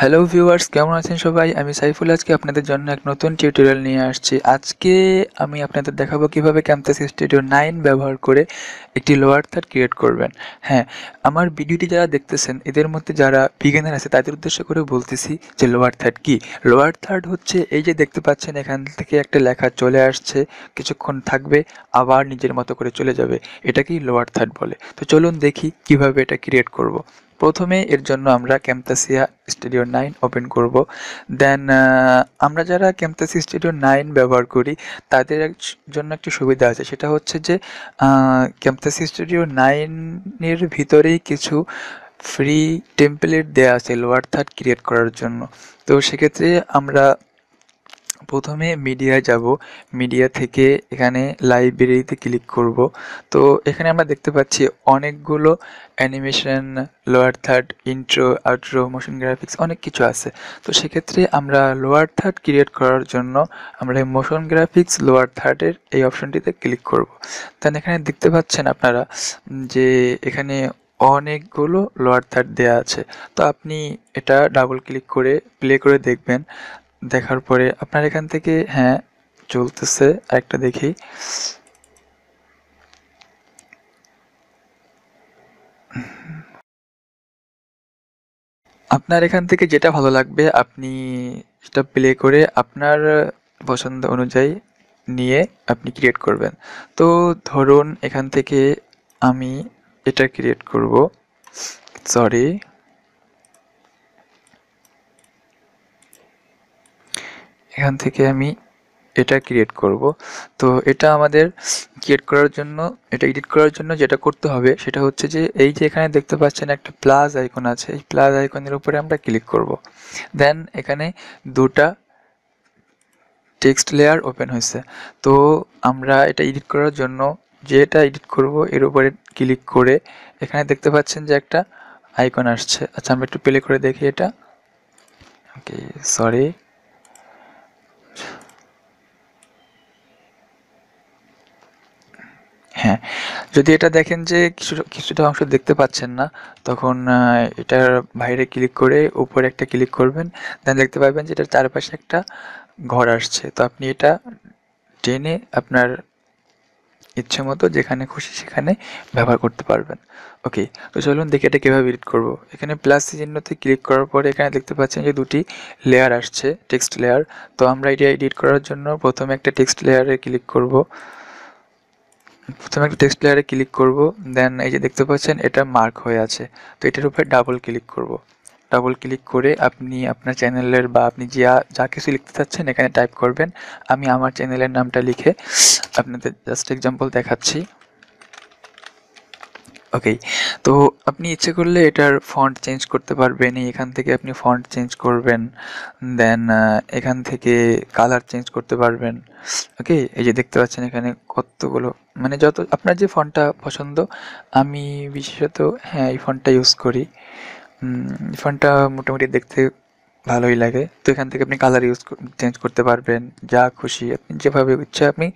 Hello viewers, কেমন আছেন সবাই? আমি সাইফুল আজকে আপনাদের জন্য এক নতুন টিউটোরিয়াল নিয়ে আসছি। আজকে আমি আপনাদের দেখাবো কিভাবে ক্যামতাস স্টুডিও 9 ব্যবহার করে একটি লোয়ার থার্ড ক্রিয়েট করবেন। হ্যাঁ, আমার ভিডিওটি যারা দেখতেছেন এদের মধ্যে যারা বিগিনার আছে তাদের উদ্দেশ্য করে বলতেছি যে লোয়ার থার্ড কি? লোয়ার থার্ড হচ্ছে এই যে দেখতে পাচ্ছেন এখান থেকে একটা লেখা চলে আসছে, কিছুক্ষণ থাকবে আবার নিজের মতো করে চলে যাবে। এটাকেই লোয়ার থার্ড বলে। তো চলুন দেখি কিভাবে এটা ক্রিয়েট করব। প্রথমে এর জন্য আমরা ক্যামতাসিয়া স্টুডিও 9 ওপেন করব। দেন আমরা যারা ক্যামতাসিয়া স্টুডিও 9 ব্যবহার করি তাদের জন্য একটি সুবিধা আছে, সেটা হচ্ছে যে ক্যামতাসিয়া স্টুডিও 9 এর ভিতরেই কিছু ফ্রি টেমপ্লেট দেওয়া আছে লোয়ার থার্ড ক্রিয়েট করার জন্য। তো সেক্ষেত্রে আমরা প্রথমে মিডিয়ায় যাব। মিডিয়া থেকে এখানে লাইব্রেরিতে ক্লিক করব। তো এখানে আমরা দেখতে পাচ্ছি অনেকগুলো animation, lower third, intro, outro, motion graphics অনেক কিছু আছে। তো সেক্ষেত্রে আমরা লোয়ার থার্ড ক্রিয়েট করার জন্য আমরা এই মোশন গ্রাফিক্স লোয়ার থার্ডের এই অপশনটিতে ক্লিক করব। দেন এখানে দেখতে পাচ্ছেন আপনারা যে এখানে অনেকগুলো লোয়ার থার্ড দেওয়া আছে। তো আপনি এটা ডাবল ক্লিক করে প্লে করে দেখবেন। দেখার পরে আপনার এখান থেকে হ্যাঁ চলতেছে, আরেকটা দেখি। আপনার এখান থেকে যেটা ভালো লাগবে আপনি সেটা প্লে করে আপনার পছন্দ অনুযায়ী নিয়ে আপনি ক্রিয়েট করবেন। তো ধরুন এখান থেকে আমি এটা ক্রিয়েট করব। সরি, এখান থেকে আমি এটা ক্রিয়েট করব। তো এটা আমাদের ক্রিয়েট করার জন্য, এটা এডিট করার জন্য যেটা করতে হবে সেটা হচ্ছে যে এই যে এখানে দেখতে পাচ্ছেন একটা প্লাস আইকন আছে, এই প্লাস আইকনের উপরে আমরা ক্লিক করব। দেন এখানে দুটা টেক্সট লেয়ার ওপেন হয়েছে। তো আমরা এটা এডিট করার জন্য যেটা এডিট করব এর উপরে ক্লিক করে এখানে দেখতে পাচ্ছেন যে একটা আইকন আসছে। আচ্ছা, আমরা একটু প্লে করে দেখি এটা। ওকে, সরি। হ্যাঁ, যদি এটা দেখেন যে কিছুটা অংশ দেখতে পাচ্ছেন না, তখন এটার বাইরে ক্লিক করে উপরে একটা ক্লিক করবেন। দেন দেখতে পাবেন যে এটার চারপাশে একটা ঘর আসছে। তো আপনি এটা টেনে আপনার ইচ্ছে মতো যেখানে খুশি সেখানে ব্যবহার করতে পারবেন। ওকে, তো চলুন দেখি এটা কীভাবে এডিট করব। এখানে প্লাস চিহ্নতে ক্লিক করার পরে এখানে দেখতে পাচ্ছেন যে দুটি লেয়ার আসছে, টেক্সট লেয়ার। তো আমরা এটা এডিট করার জন্য প্রথমে একটা টেক্সট লেয়ারে ক্লিক করব। প্রথমে একটা টেক্সট লেয়ারে ক্লিক করব। দেন এই যে দেখতে পাচ্ছেন এটা মার্ক হয়ে আছে। তো এটার উপরে ডাবল ক্লিক করব। ডাবল ক্লিক করে আপনি আপনার চ্যানেলের বা আপনি যা যা কিছু লিখতে চাচ্ছেন এখানে টাইপ করবেন। আমি আমার চ্যানেলের নামটা লিখে আপনাদের জাস্ট এক্সাম্পল দেখাচ্ছি। ওকে, তো আপনি ইচ্ছে করলে এটার ফন্ট চেঞ্জ করতে পারবেন। এখান থেকে আপনি ফন্ট চেঞ্জ করবেন। দেন এখান থেকে কালার চেঞ্জ করতে পারবেন। ওকে, এই যে দেখতে পাচ্ছেন এখানে কতগুলো, মানে যত আপনার যে ফন্টটা পছন্দ। আমি বিশেষত হ্যাঁ এই ফন্টটা ইউজ করি। এই ফন্টটা মোটামুটি দেখতে ভালোই লাগে। তো এখান থেকে আপনি কালার চেঞ্জ করতে পারবেন, যা খুশি আপনি যেভাবে ইচ্ছা আপনি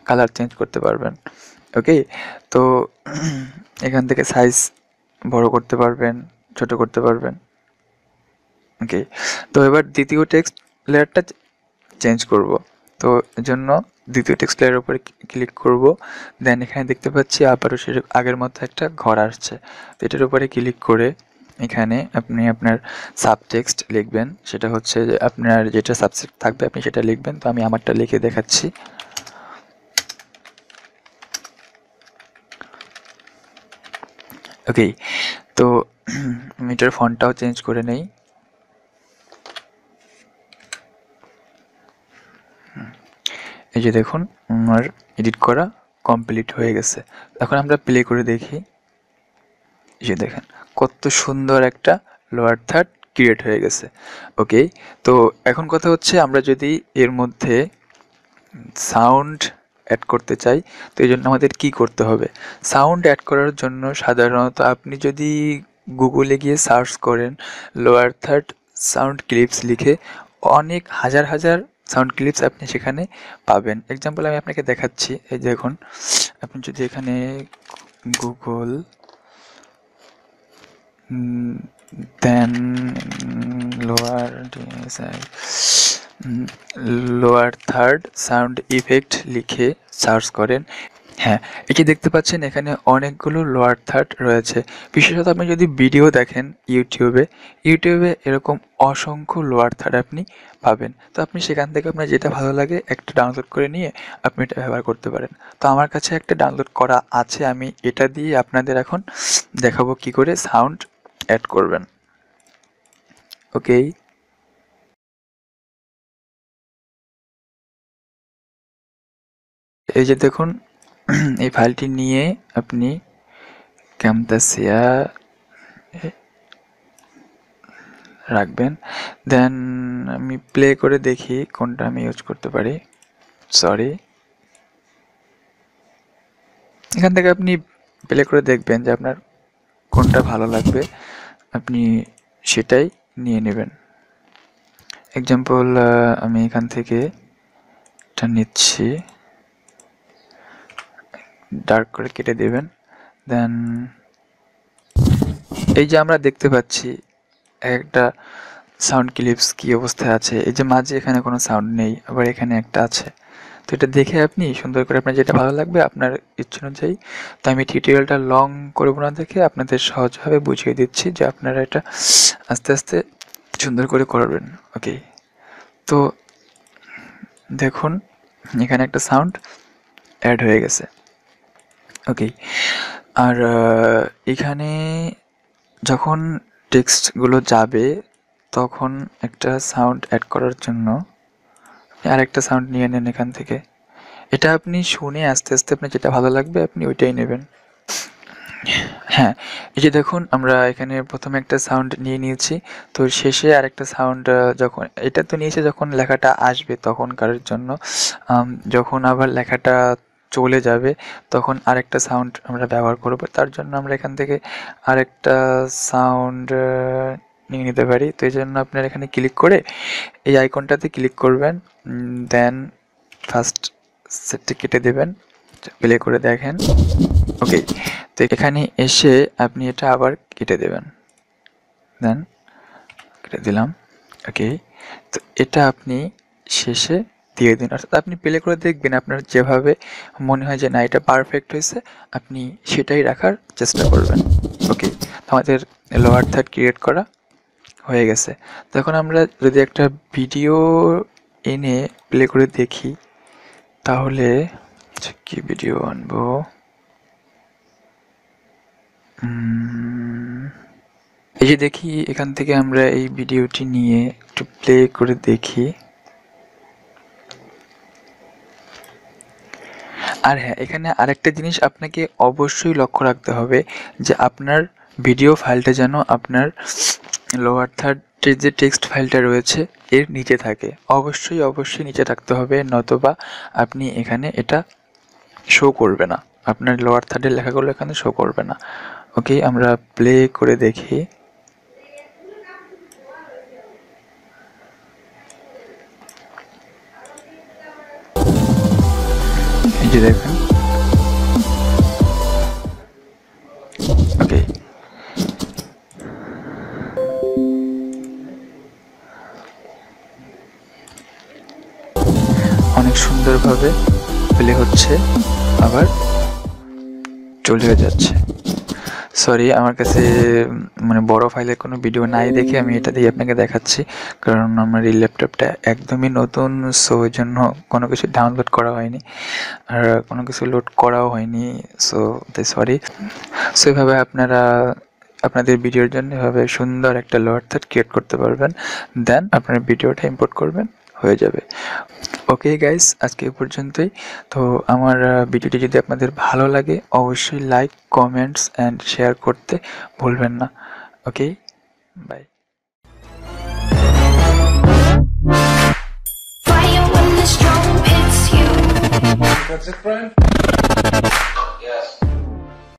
কালার চেঞ্জ করতে পারবেন। ওকে, তো এখান থেকে সাইজ বড় করতে পারবেন, ছোট করতে পারবেন। ওকে, তো এবার দ্বিতীয় টেক্সট লেয়ারটা চেঞ্জ করব। তো এজন্য দ্বিতীয় টেক্সট লেয়ারের উপরে ক্লিক করব। দেন এখানে দেখতে পাচ্ছি আবারও সে আগের মতো একটা ঘর আসছে। তো এটার উপরে ক্লিক করে এখানে আপনি আপনার সাবটেক্সট লিখবেন। সেটা হচ্ছে যে আপনার যেটা সাবজেক্ট থাকবে আপনি সেটা লিখবেন। তো আমি আমারটা লিখে দেখাচ্ছি। ওকে, তো এটার ফন্টটাও চেঞ্জ করে নেই। এই যে দেখুন আমার এডিট করা কমপ্লিট হয়ে গেছে। এখন আমরা প্লে করে দেখি। এই যে দেখেন কত সুন্দর একটা লোয়ার থার্ড ক্রিয়েট হয়ে গেছে। ওকে, তো এখন কথা হচ্ছে আমরা যদি এর মধ্যে সাউন্ড অ্যাড করতে চাই, তো এই জন্য আমাদের কী করতে হবে? সাউন্ড অ্যাড করার জন্য সাধারণত আপনি যদি গুগলে গিয়ে সার্চ করেন লোয়ার থার্ড সাউন্ড ক্লিপস লিখে, অনেক হাজার হাজার সাউন্ড ক্লিপস আপনি সেখানে পাবেন। এক্সাম্পল আমি আপনাকে দেখাচ্ছি। এই দেখুন, আপনি যদি এখানে গুগল দেন লোয়ার থার্ড সাউন্ড ইফেক্ট লিখে সার্চ করেন। হ্যাঁ, এটি দেখতে পাচ্ছেন এখানে অনেকগুলো লোয়ার থার্ড রয়েছে। বিশেষত আপনি যদি ভিডিও দেখেন ইউটিউবে এরকম অসংখ্য লোয়ার থার্ড আপনি পাবেন। তো আপনি সেখান থেকে আপনার যেটা ভালো লাগে একটা ডাউনলোড করে নিয়ে আপনি এটা ব্যবহার করতে পারেন। তো আমার কাছে একটা ডাউনলোড করা আছে, আমি এটা দিয়ে আপনাদের এখন দেখাবো কি করে সাউন্ড অ্যাড করবেন। ওকে, এই যে দেখুন এই ফাইলটি নিয়ে আপনি ক্যামতাসিয়া রাখবেন। দেন আমি প্লে করে দেখি কোনটা আমি ইউজ করতে পারি। সরি, এখান থেকে আপনি প্লে করে দেখবেন যে আপনার কোনটা ভালো লাগবে, আপনি সেটাই নিয়ে নেবেন। এক্সাম্পল আমি এখান থেকে এটা নিচ্ছি, ডার্ক করে কেটে দেবেন। দেন এই যে আমরা দেখতে পাচ্ছি একটা সাউন্ড ক্লিপস কি অবস্থায় আছে, এই যে মাঝে এখানে কোনো সাউন্ড নেই, আবার এখানে একটা আছে। তো এটা দেখে আপনি সুন্দর করে আপনার যেটা ভালো লাগবে আপনার ইচ্ছে অনুযায়ী। তো আমি টিউটোরিয়ালটা লং করবো না দেখে আপনাদের সহজভাবে বুঝিয়ে দিচ্ছি যে আপনারা এটা আস্তে আস্তে সুন্দর করে করবেন। ওকে, তো দেখুন এখানে একটা সাউন্ড অ্যাড হয়ে গেছে। ওকে, আর এখানে যখন টেক্সটগুলো যাবে তখন একটা সাউন্ড অ্যাড করার জন্য আরেকটা সাউন্ড নিয়ে নেন এখান থেকে। এটা আপনি শুনে আস্তে আস্তে আপনার যেটা ভালো লাগবে আপনি ওইটাই নেবেন। হ্যাঁ, এই যে দেখুন আমরা এখানে প্রথমে একটা সাউন্ড নিয়ে নিয়েছি, তো শেষে আরেকটা সাউন্ড যখন এটা তো নিয়েছে যখন লেখাটা আসবে তখনকারের জন্য, যখন আবার লেখাটা চলে যাবে তখন আরেকটা সাউন্ড আমরা ব্যবহার করব। তার জন্য আমরা এখান থেকে আরেকটা সাউন্ড নিয়ে নিতে পারি। তো এই জন্য আপনার এখানে ক্লিক করে এই আইকনটাতে ক্লিক করবেন, দেন ফার্স্ট সেটটি কেটে দেবেন, প্লে করে দেখেন। ওকে, তো এখানে এসে আপনি এটা আবার কেটে দেবেন, দেন কেটে দিলাম। ওকে, তো এটা আপনি শেষে দিয়ে দিন, অর্থাৎ আপনি প্লে করে দেখবেন আপনার যেভাবে মনে হয় যে না এটা পারফেক্ট হয়েছে আপনি সেটাই রাখার চেষ্টা করবেন। ওকে, আমাদের লোয়ার থার্ড ক্রিয়েট করা হয়ে গেছে। তখন আমরা যদি একটা ভিডিও এনে প্লে করে দেখি তাহলে কি ভিডিও আনবো, এই যে দেখি এখান থেকে আমরা এই ভিডিওটি নিয়ে একটু প্লে করে দেখি। আর হ্যাঁ, এখানে আরেকটা জিনিস আপনাকে অবশ্যই লক্ষ্য রাখতে হবে যে আপনার ভিডিও ফাইলটা যেন আপনার লোয়ার থার্ডের যে টেক্সট ফাইলটা রয়েছে এর নিচে থাকে, অবশ্যই নিচে থাকতে হবে, নতুবা আপনি এখানে এটা শো করবে না, আপনার লোয়ার থার্ডের লেখাগুলো এখানে শো করবে না। ওকে, আমরা প্লে করে দেখি। এই যে দেখেন, ওকে, অনেক সুন্দরভাবে প্লে হচ্ছে আবার চলে যাচ্ছে। সরি, আমার কাছে মানে বড় ফাইলের কোনো ভিডিও নাই দেখে আমি এটা দিয়ে আপনাকে দেখাচ্ছি, কারণ আমার এই ল্যাপটপটা একদমই নতুন, সো ওই জন্য কোনো কিছু ডাউনলোড করা হয়নি আর কোনো কিছু লোড করাও হয়নি, সো সরি। সো এভাবে আপনারা আপনাদের ভিডিওর জন্য এভাবে সুন্দর একটা লোয়ার থার্ড ক্রিয়েট করতে পারবেন, দেন আপনার ভিডিওটা ইম্পোর্ট করবেন, হয়ে যাবে। ওকে গাইস, আজকে এ পর্যন্তই। তো আমার ভিডিওটি যদি আপনাদের ভালো লাগে অবশ্যই লাইক, কমেন্টস অ্যান্ড শেয়ার করতে ভুলবেন না। ওকে, by. Fire when the storm hits you. That's it, friend? Yes.